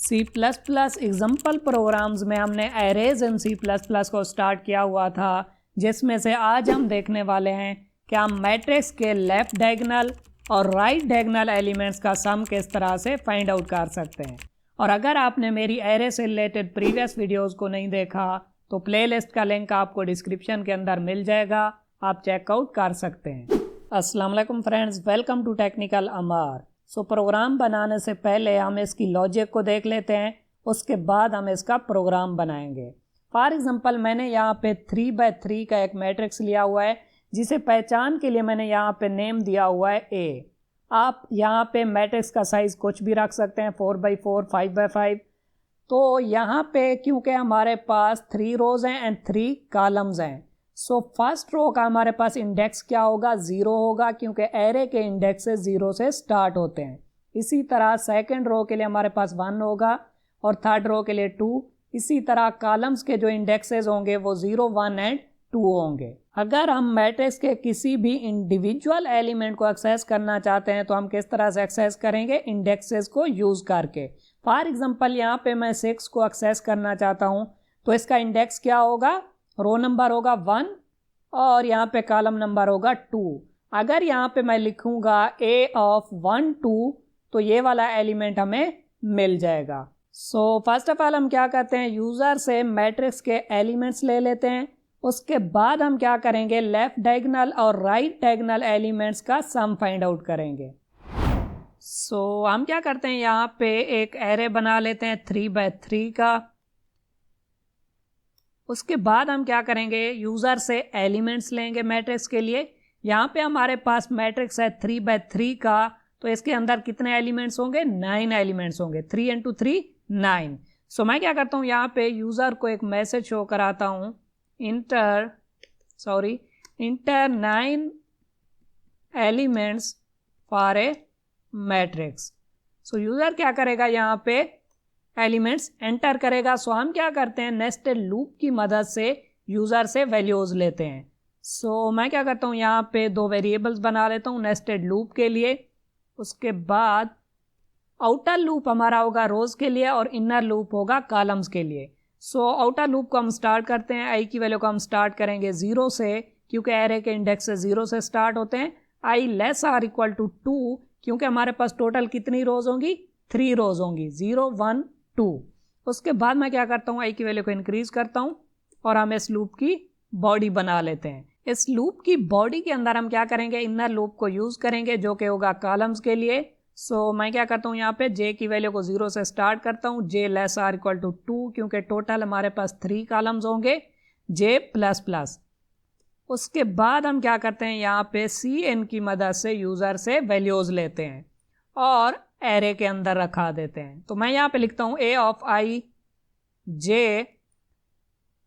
सी plus plus example programs में हमने arrays in C plus plus को स्टार्ट किया हुआ था, जिसमें से आज हम देखने वाले हैं कि हम मैट्रिक्स के लेफ्ट डायगोनल और राइट डायगोनल एलिमेंट्स का सम किस तरह से फाइंड आउट कर सकते हैं। और अगर आपने मेरी एरे से रिलेटेड प्रीवियस वीडियोस को नहीं देखा तो प्लेलिस्ट का लिंक आपको डिस्क्रिप्शन के अंदर मिल जाएगा, आप चेकआउट कर सकते हैं। अस्सलाम वालेकुम friends, welcome to technical Amar. Program बनाने से पहले हम इसकी लॉजिक को देख लेते हैं, उसके बाद हम इसका प्रोग्राम बनाएंगे। फॉर एग्जांपल मैंने यहाँ पे 3x3 का एक मैट्रिक्स लिया हुआ है, जिसे पहचान के लिए मैंने यहाँ पे नेम दिया हुआ है A। आप यहाँ पे मैट्रिक्स का साइज़ कुछ भी रख सकते हैं, 4x4, 5x5। तो यहाँ पे क्योंकि हमारे पास 3 रोज़ हैं एंड 3 कॉलम्स हैं, सो फर्स्ट रो का हमारे पास इंडेक्स क्या होगा, 0 होगा, क्योंकि एरे के इंडेक्सेस 0 से स्टार्ट होते हैं। इसी तरह सेकंड रो के लिए हमारे पास 1 होगा और थर्ड रो के लिए 2। इसी तरह कॉलम्स के जो इंडेक्सेस होंगे वो 0, 1 एंड 2 होंगे। अगर हम मैट्रिक्स के किसी भी इंडिविजुअल एलिमेंट को एक्सेस करना चाहते हैं तो हम किस तरह से एक्सेस करेंगे, इंडेक्सेस को यूज़ करके। फॉर एग्जांपल यहाँ पे मैं 6 को एक्सेस करना चाहता हूँ, तो इसका इंडेक्स क्या होगा, रो नंबर होगा 1 और यहाँ पे कॉलम नंबर होगा 2। अगर यहाँ पे मैं लिखूँगा A of 1, 2 तो ये वाला एलिमेंट हमें मिल जाएगा। सो फर्स्ट ऑफ ऑल हम क्या करते हैं, यूज़र से मैट्रिक्स के एलिमेंट्स ले लेते हैं। उसके बाद हम क्या करेंगे, लेफ़्ट डायगोनल और राइट डायगोनल एलिमेंट्स का सम फाइंड आउट करेंगे। सो हम क्या करते हैं, यहाँ पे एक एरे बना लेते हैं 3x3 का। उसके बाद हम क्या करेंगे, यूज़र से एलिमेंट्स लेंगे मैट्रिक्स के लिए। यहाँ पे हमारे पास मैट्रिक्स है 3x3 का, तो इसके अंदर कितने एलिमेंट्स होंगे, 9 एलिमेंट्स होंगे। 3 × 3 9। सो मैं क्या करता हूँ, यहाँ पे यूज़र को एक मैसेज शो कराता हूँ, inter 9 elements for a matrix. So user क्या करेगा, यहाँ पे एलिमेंट्स एंटर करेगा। सो हम क्या करते हैं, नेस्टेड लूप की मदद से यूज़र से वैल्यूज़ लेते हैं। सो मैं क्या करता हूँ, यहाँ पे 2 वेरिएबल्स बना लेता हूँ नेस्टेड लूप के लिए। उसके बाद आउटर लूप हमारा होगा रोज़ के लिए और इनर लूप होगा कॉलम्स के लिए। सो आउटर लूप को हम स्टार्ट करते हैं, आई की वैल्यू को हम स्टार्ट करेंगे 0 से, क्योंकि एरे के इंडेक्स से 0 से स्टार्ट होते हैं। आई लेस आर इक्वल टू 2, क्योंकि हमारे पास टोटल कितनी रोज़ होंगी, 3 रोज़ होंगी, 0, 1, 2। उसके बाद मैं क्या करता हूँ, आई की वैल्यू को इंक्रीज़ करता हूँ और हम इस लूप की बॉडी बना लेते हैं। इस लूप की बॉडी के अंदर हम क्या करेंगे, इनर लूप को यूज़ करेंगे, जो कि होगा कॉलम्स के लिए। सो मैं क्या करता हूँ, यहाँ पे जे की वैल्यू को 0 से स्टार्ट करता हूँ, जे लेस आर इक्वल टू 2, क्योंकि टोटल हमारे पास 3 कॉलम्स होंगे, जे प्लस प्लस। उसके बाद हम क्या करते हैं, यहाँ पे सी एन की मदद से यूज़र से वैल्यूज़ लेते हैं और एरे के अंदर रखा देते हैं। तो मैं यहाँ पे लिखता हूँ A of I J।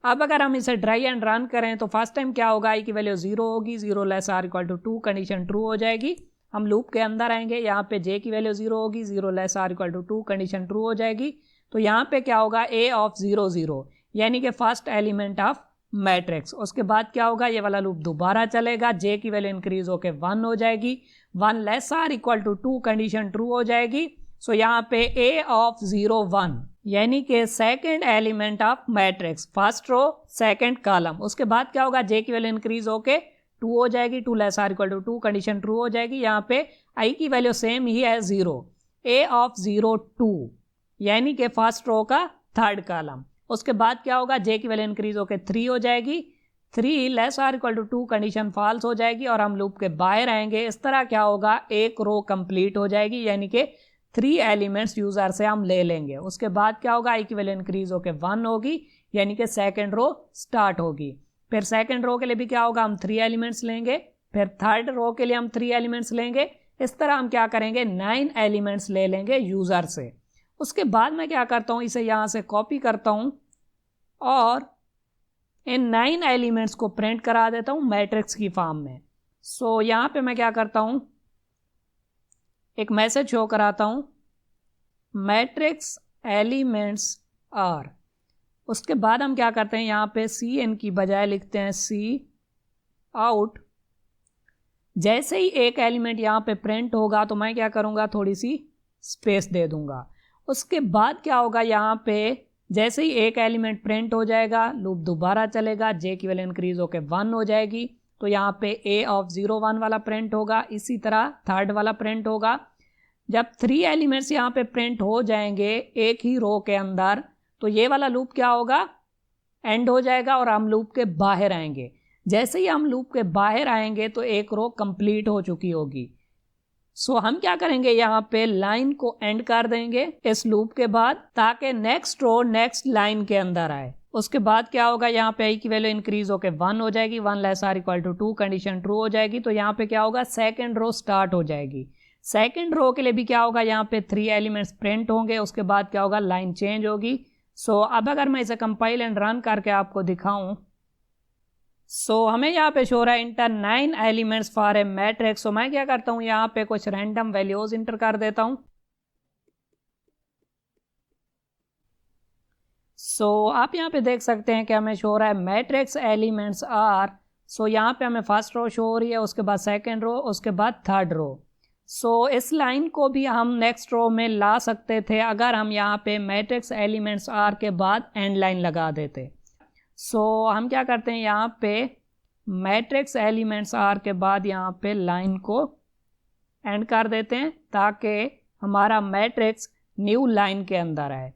अब अगर हम इसे ड्राई एंड रन करें तो फर्स्ट टाइम क्या होगा, आई की वैल्यू 0 होगी, 0 less or equal to 2, condition true हो जाएगी। हम लूप के अंदर आएंगे, यहाँ पे जे की वैल्यू 0 होगी, 0 less or equal to 2, condition true हो जाएगी। तो यहाँ पे क्या होगा, A of 0, 0, यानी कि फर्स्ट एलिमेंट ऑफ मैट्रिक्स। उसके बाद क्या होगा, ये वाला लूप दोबारा चलेगा, जे की वैल्यू इंक्रीज होकर 1 हो जाएगी, 1 less or equal to 2, condition true हो जाएगी। सो यहाँ पे A of 0, 1, यानी कि second element of matrix, first row second column. उसके बाद क्या होगा, जे की वैल्यू इंक्रीज होके 2 हो जाएगी, 2 less or equal to 2, condition true हो जाएगी। यहाँ पे आई की वैल्यू सेम ही है 0, A of 0, 2, यानी कि फर्स्ट रो का थर्ड कॉलम। उसके बाद क्या होगा, जे की वैल्यू इंक्रीज होकर 3 हो जाएगी, 3 less or equal to 2, condition false हो जाएगी और हम लूप के बाहर आएंगे। इस तरह क्या होगा, एक रो कंप्लीट हो जाएगी, यानी कि 3 एलिमेंट्स यूज़र से हम ले लेंगे। उसके बाद क्या होगा, आई की वैल्यू इंक्रीज होकर 1 होगी, यानी कि सेकेंड रो स्टार्ट होगी। फिर सेकेंड रो के लिए भी क्या होगा, हम 3 एलिमेंट्स लेंगे, फिर थर्ड रो के लिए हम 3 एलिमेंट्स लेंगे। इस तरह हम क्या करेंगे, 9 एलिमेंट्स ले लेंगे यूज़र से। उसके बाद मैं क्या करता हूँ, इसे यहाँ से कॉपी करता हूँ और इन 9 एलिमेंट्स को प्रिंट करा देता हूँ मैट्रिक्स की फॉर्म में। सो यहाँ पे मैं क्या करता हूँ, एक मैसेज शो कराता हूँ, मैट्रिक्स एलिमेंट्स आर। उसके बाद हम क्या करते हैं, यहाँ पे सी एन की बजाय लिखते हैं सी आउट। जैसे ही एक एलिमेंट यहाँ पे प्रिंट होगा तो मैं क्या करूँगा, थोड़ी सी स्पेस दे दूँगा। उसके बाद क्या होगा, यहाँ पे जैसे ही एक एलिमेंट प्रिंट हो जाएगा लूप दोबारा चलेगा, जे की वैल्यू इंक्रीज होकर 1 हो जाएगी, तो यहाँ पे ए ऑफ 0 1 वाला प्रिंट होगा। इसी तरह थर्ड वाला प्रिंट होगा। जब 3 एलिमेंट्स यहाँ पे प्रिंट हो जाएंगे एक ही रो के अंदर, तो ये वाला लूप क्या होगा, एंड हो जाएगा और हम लूप के बाहर आएंगे। जैसे ही हम लूप के बाहर आएंगे तो एक रो कंप्लीट हो चुकी होगी। सो हम क्या करेंगे, यहाँ पे लाइन को एंड कर देंगे इस लूप के बाद, ताकि नेक्स्ट रो नेक्स्ट लाइन के अंदर आए। उसके बाद क्या होगा, यहाँ पे आई की वैल्यू इंक्रीज होकर 1 हो जाएगी, 1 less or equal to 2 condition true हो जाएगी। तो यहाँ पे क्या होगा, सेकेंड रो स्टार्ट हो जाएगी। सेकेंड रो के लिए भी क्या होगा, यहाँ पे 3 एलिमेंट्स प्रिंट होंगे। उसके बाद क्या होगा, लाइन चेंज होगी। सो अब अगर मैं इसे कंपाइल एंड रन करके आपको दिखाऊं, सो हमें यहाँ पे शो हो रहा है enter 9 elements for a matrix. So मैं क्या करता हूँ, यहाँ पे कुछ रैंडम वैल्यूज इंटर कर देता हूँ। सो आप यहाँ पे देख सकते हैं कि हमें शो हो रहा है मैट्रिक्स एलिमेंट्स आर। सो यहाँ पे हमें फर्स्ट रो शो हो रही है, उसके बाद सेकेंड रो, उसके बाद थर्ड रो। सो इस लाइन को भी हम नेक्स्ट रो में ला सकते थे अगर हम यहाँ पे मैट्रिक्स एलिमेंट्स आर के बाद एंड लाइन लगा देते। सो हम क्या करते हैं, यहाँ पे मैट्रिक्स एलिमेंट्स आर के बाद यहाँ पे लाइन को एंड कर देते हैं ताकि हमारा मैट्रिक्स न्यू लाइन के अंदर आए।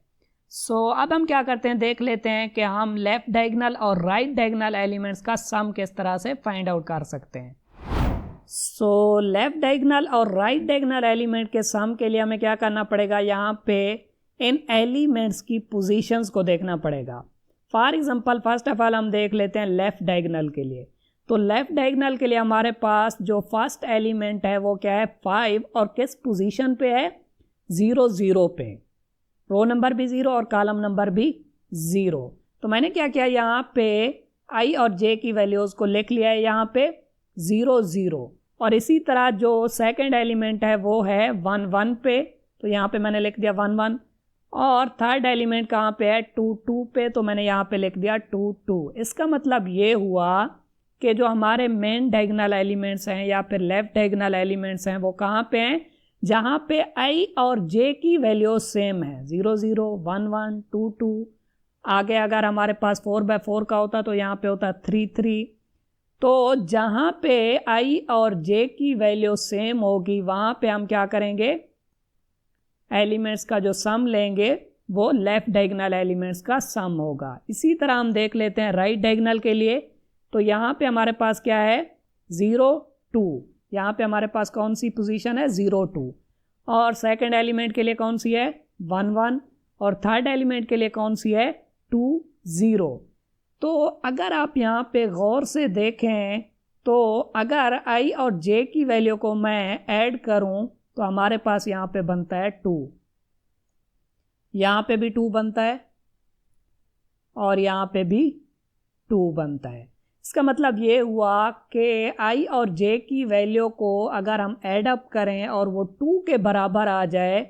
सो अब हम क्या करते हैं, देख लेते हैं कि हम लेफ्ट डायगोनल और राइट डायगोनल एलिमेंट्स का सम किस तरह से फाइंड आउट कर सकते हैं। सो लेफ्ट डायगोनल और राइट डायगोनल एलिमेंट के सम के लिए हमें क्या करना पड़ेगा, यहाँ पे इन एलिमेंट्स की पोजीशंस को देखना पड़ेगा। For example first of all हम देख लेते हैं लेफ्ट डायगोनल के लिए। तो लेफ्ट डायगोनल के लिए हमारे पास जो फर्स्ट एलिमेंट है वो क्या है, 5, और किस पोजीशन पे है, 0 0 पे। रो नंबर भी 0 और कॉलम नंबर भी 0। तो मैंने क्या किया, यहाँ पे आई और जे की वैल्यूज को लिख लिया है यहाँ पे 0 0, और इसी तरह जो सेकंड एलिमेंट है वो है 1 1 पे, तो यहाँ पे मैंने लिख दिया 1 1, और थर्ड एलिमेंट कहाँ पे है, 2 2 पे, तो मैंने यहाँ पे लिख दिया 2 2। इसका मतलब ये हुआ कि जो हमारे मेन डायगोनल एलिमेंट्स हैं या फिर लेफ्ट डायगोनल एलिमेंट्स हैं वो कहाँ पे हैं, जहाँ पे आई और जे की वैल्यू सेम है, 0 0 1 1 2 2। आगे अगर हमारे पास 4/4 का होता तो यहाँ पे होता 3 3। तो जहाँ पे आई और जे की वैल्यू सेम होगी वहाँ पे हम क्या करेंगे, एलिमेंट्स का जो सम लेंगे वो लेफ्ट डायगोनल एलिमेंट्स का सम होगा। इसी तरह हम देख लेते हैं राइट डायगोनल के लिए। तो यहाँ पे हमारे पास क्या है, 0 2, यहाँ पे हमारे पास कौन सी पोजीशन है, 0 2, और सेकंड एलिमेंट के लिए कौन सी है, 1 1, और थर्ड एलिमेंट के लिए कौन सी है, 2 0। तो अगर आप यहाँ पे गौर से देखें तो अगर आई और जे की वैल्यू को मैं ऐड करूँ तो हमारे पास यहाँ पे बनता है 2, यहाँ पे भी 2 बनता है, और यहाँ पे भी 2 बनता है। इसका मतलब ये हुआ कि आई और जे की वैल्यू को अगर हम ऐड अप करें और वो 2 के बराबर आ जाए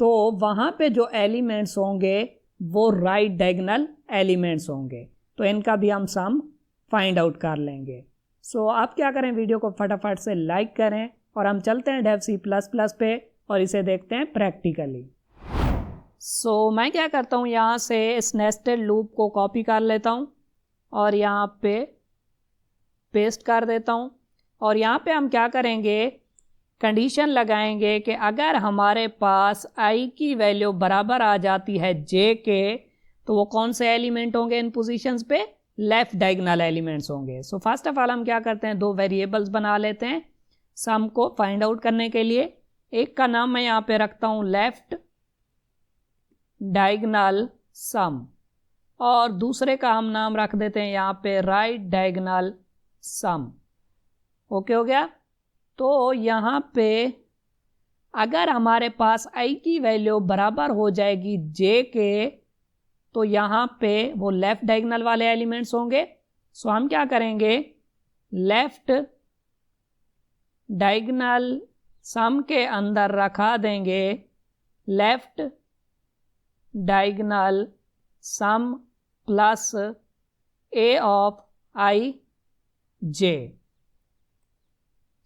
तो वहाँ पे जो एलिमेंट्स होंगे वो राइट डायगोनल एलिमेंट्स होंगे। तो इनका भी हम सम फाइंड आउट कर लेंगे। सो आप क्या करें, वीडियो को फटाफट से लाइक करें और हम चलते हैं डेव C++ पे और इसे देखते हैं प्रैक्टिकली। सो मैं क्या करता हूँ, यहाँ से इस नेस्टेड लूप को कॉपी कर लेता हूँ और यहाँ पे पेस्ट कर देता हूँ, और यहाँ पे हम क्या करेंगे, कंडीशन लगाएंगे कि अगर हमारे पास आई की वैल्यू बराबर आ जाती है जे के तो वो कौन से एलिमेंट होंगे इन पोजीशंस पे, लेफ्ट डायगोनल एलिमेंट्स होंगे। सो फर्स्ट ऑफ ऑल हम क्या करते हैं, 2 वेरिएबल्स बना लेते हैं सम को फाइंड आउट करने के लिए। एक का नाम मैं यहाँ पे रखता हूँ लेफ्ट डायगोनल सम, और दूसरे का हम नाम रख देते हैं यहाँ पे राइट डायगोनल सम। ओके हो गया। तो यहाँ पे अगर हमारे पास आई की वैल्यू बराबर हो जाएगी जे के तो यहाँ पे वो लेफ्ट डायगोनल वाले एलिमेंट्स होंगे। सो हम क्या करेंगे, लेफ्ट डायगोनल सम के अंदर रखा देंगे left diagonal sum plus A of I J.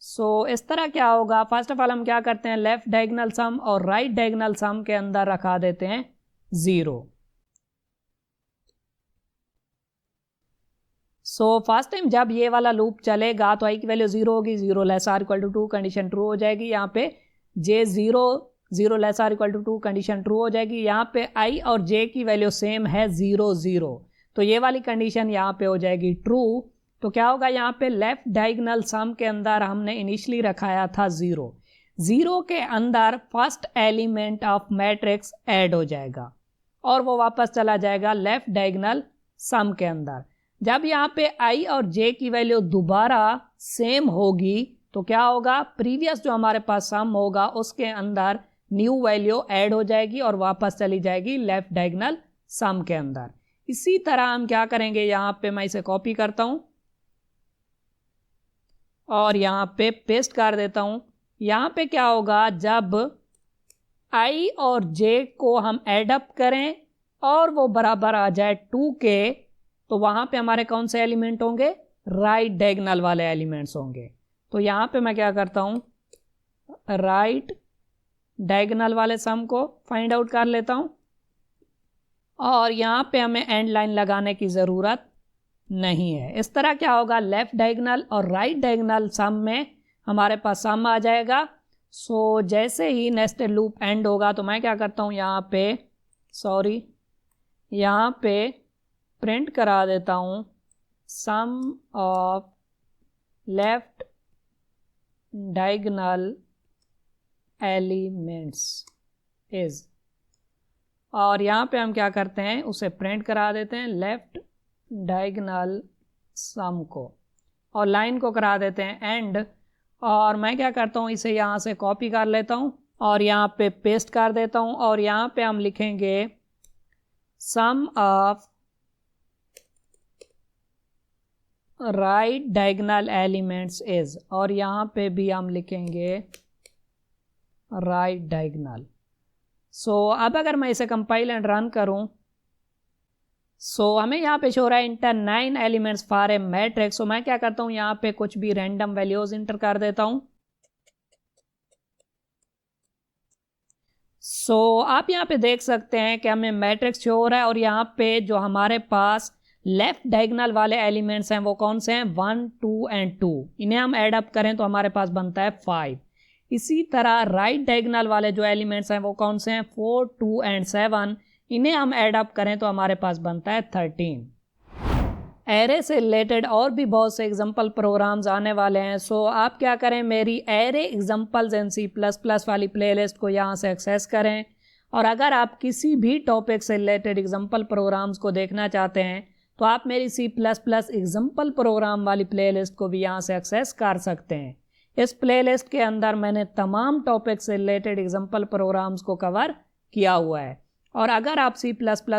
So इस तरह क्या होगा, फर्स्ट ऑफ ऑल हम क्या करते हैं, लेफ्ट डायगोनल सम और राइट डायगोनल सम के अंदर रखा देते हैं 0। सो फर्स्ट टाइम जब ये वाला लूप चलेगा तो आई की वैल्यू 0 होगी, 0 less or equal to 2 condition true हो जाएगी। यहाँ पे J 0 0 less or equal to 2 condition true हो जाएगी। यहाँ पे आई और जे की वैल्यू सेम है 0 0, तो ये वाली कंडीशन यहाँ पे हो जाएगी ट्रू। तो क्या होगा, यहाँ पे लेफ्ट डायगोनल सम के अंदर हमने इनिशियली रखाया था 0, 0 के अंदर first element of matrix add हो जाएगा और वो वापस चला जाएगा लेफ्ट डायगोनल सम के अंदर। जब यहाँ पे आई और जे की वैल्यू दोबारा सेम होगी तो क्या होगा, प्रीवियस जो हमारे पास सम होगा उसके अंदर न्यू वैल्यू ऐड हो जाएगी और वापस चली जाएगी लेफ्ट डायगोनल सम के अंदर। इसी तरह हम क्या करेंगे, यहाँ पे मैं इसे कॉपी करता हूँ और यहाँ पे पेस्ट कर देता हूँ। यहाँ पे क्या होगा, जब आई और जे को हम एडअप करें और वो बराबर आ जाए 2 के, तो वहाँ पे हमारे कौन से एलिमेंट होंगे, राइट डायगोनल वाले एलिमेंट्स होंगे। तो यहाँ पे मैं क्या करता हूँ, राइट डायगोनल वाले सम को फाइंड आउट कर लेता हूँ और यहाँ पे हमें एंड लाइन लगाने की ज़रूरत नहीं है। इस तरह क्या होगा, लेफ्ट डायगोनल और राइट डायगोनल सम में हमारे पास सम आ जाएगा। सो जैसे ही नेस्टेड लूप एंड होगा तो मैं क्या करता हूँ, यहाँ पे प्रिंट करा देता हूँ sum of left diagonal elements is, और यहाँ पे हम क्या करते हैं, उसे प्रिंट करा देते हैं लेफ्ट डायगोनल सम को और लाइन को करा देते हैं एंड। और मैं क्या करता हूँ, इसे यहाँ से कॉपी कर लेता हूँ और यहाँ पे पेस्ट कर देता हूँ और यहाँ पे हम लिखेंगे sum of right diagonal elements is, और यहाँ पे भी हम लिखेंगे राइट डायगोनल। सो अब अगर मैं इसे कंपाइल एंड रन करूँ, सो हमें यहाँ पे शो रहा है enter 9 elements for a matrix. So मैं क्या करता हूँ, यहाँ पे कुछ भी रैंडम वैल्यूज इंटर कर देता हूँ। सो आप यहाँ पे देख सकते हैं कि हमें मैट्रिक्स शो हो रहा है और यहाँ पे जो हमारे पास लेफ्ट डायगोनल वाले एलिमेंट्स हैं वो कौन से हैं, 1 2 एंड 2। इन्हें हम ऐड अप करें तो हमारे पास बनता है 5। इसी तरह राइट डायगोनल वाले जो एलिमेंट्स हैं वो कौन से हैं, 4 2 एंड 7। इन्हें हम ऐड अप करें तो हमारे पास बनता है 13। एरे से रिलेटेड और भी बहुत से एग्जाम्पल प्रोग्राम्स आने वाले हैं। सो आप क्या करें, मेरी एरे एग्जाम्पल्स इन C++ वाली प्लेलिस्ट को यहाँ से एक्सेस करें और अगर आप किसी भी टॉपिक से रिलेटेड एग्जाम्पल प्रोग्राम्स को देखना चाहते हैं तो आप मेरी C++ एग्जाम्पल प्रोग्राम वाली प्लेलिस्ट को भी यहाँ से एक्सेस कर सकते हैं। इस प्लेलिस्ट के अंदर मैंने तमाम टॉपिक से रिलेटेड एग्जाम्पल प्रोग्राम्स को कवर किया हुआ है और अगर आप C++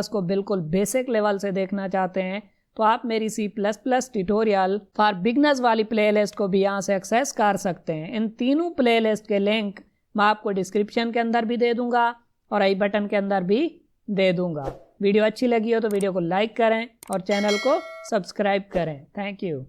को बिल्कुल बेसिक लेवल से देखना चाहते हैं तो आप मेरी C++ ट्यूटोरियल फॉर बिगनर्स वाली प्लेलिस्ट को भी यहाँ से एक्सेस कर सकते हैं। इन तीनों प्लेलिस्ट के लिंक मैं आपको डिस्क्रिप्शन के अंदर भी दे दूंगा और आई बटन के अंदर भी दे दूंगा। वीडियो अच्छी लगी हो तो वीडियो को लाइक करें और चैनल को सब्सक्राइब करें। Thank you.